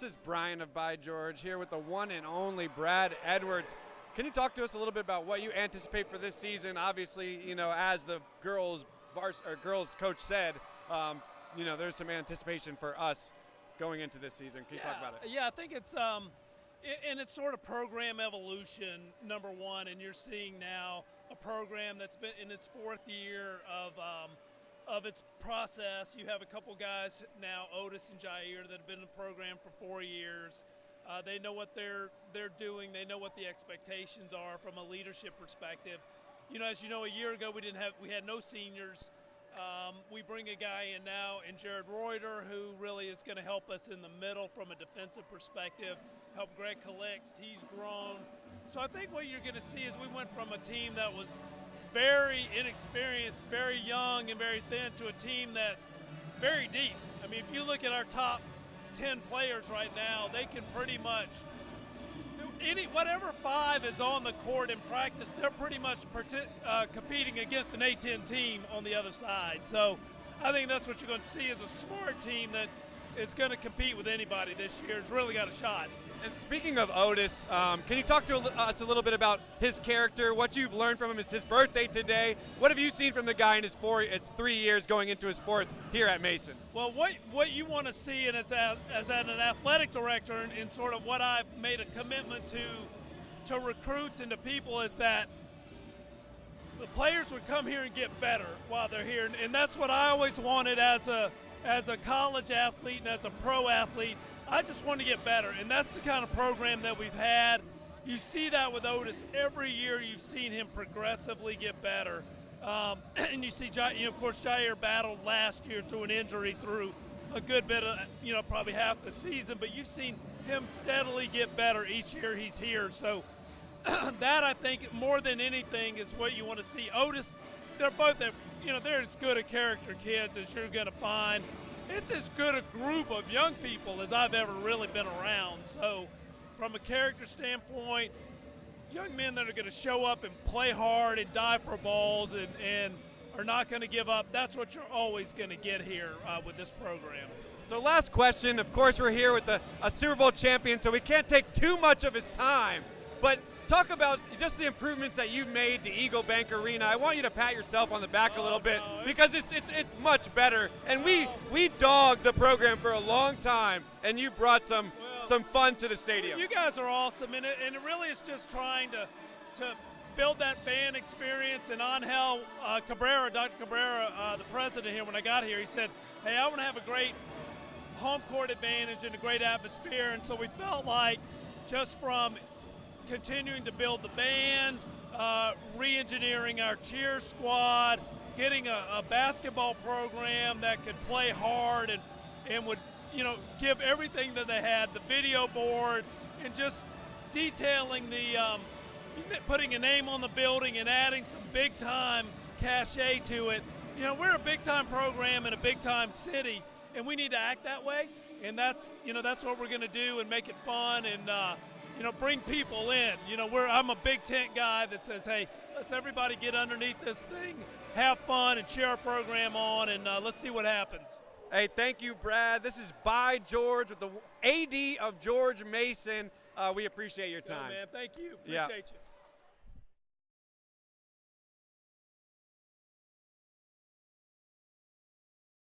This is Brian of By George here with the one and only Brad Edwards. Can you talk to us a little bit about what you anticipate for this season? Obviously, as the girls coach said, there's some anticipation for us going into this season. Can you talk about it? Yeah, I think it's and it's sort of program evolution, number one, and you're seeing now a program that's been in its fourth year of its process. You have a couple guys now, Otis and Jair, that have been in the program for 4 years. They know what they're doing. They know what the expectations are from a leadership perspective. As you know, a year ago we had no seniors. We bring a guy in now, in Jared Reuter, who really is going to help us in the middle from a defensive perspective, help Greg Calix. He's grown. So I think what you're going to see is we went from a team that was very inexperienced, very young, and very thin to a team that's very deep. I mean, if you look at our top 10 players right now, they can pretty much whatever five is on the court in practice, they're pretty much competing against an A10 team on the other side. So I think that's what you're going to see is a smart team that is going to compete with anybody this year. It's really got a shot. And speaking of Otis, can you talk to us a little bit about his character, what you've learned from him? It's his birthday today. What have you seen from the guy in his 3 years going into his fourth here at Mason? Well, what you want to see, and as an athletic director and sort of what I've made a commitment to recruits and to people, is that the players would come here and get better while they're here. And that's what I always wanted as a college athlete and as a pro athlete. I just want to get better, and that's the kind of program that we've had. You see that with Otis. Every year you've seen him progressively get better. And you see, of course, Jair battled last year through an injury through a good bit of, probably half the season, but you've seen him steadily get better each year he's here. So that, I think, more than anything, is what you want to see. Otis, they're both, they're as good a character kids as you're going to find. It's as good a group of young people as I've ever really been around. So from a character standpoint, young men that are going to show up and play hard and die for balls and are not going to give up, that's what you're always going to get here with this program. So last question, of course we're here with a Super Bowl champion, so we can't take too much of his time, but talk about just the improvements that you've made to Eagle Bank Arena. I want you to pat yourself on the back a little bit, because it's much better. And we dogged the program for a long time, and you brought some fun to the stadium. You guys are awesome, and it really is just trying to build that fan experience. And Angel Cabrera, Dr. Cabrera, the president here, when I got here, he said, hey, I want to have a great home court advantage and a great atmosphere. And so we felt like, just from continuing to build the band, re-engineering our cheer squad, getting a basketball program that could play hard and would give everything that they had, the video board, and just detailing putting a name on the building and adding some big-time cachet to it. We're a big-time program in a big-time city, and we need to act that way, and that's what we're going to do, and make it fun and bring people in. I'm a big tent guy that says, hey, let's everybody get underneath this thing, have fun, and cheer our program on, and let's see what happens. Hey, thank you, Brad. This is By George with the AD of George Mason. We appreciate your time. Good, man. Thank you. Appreciate you.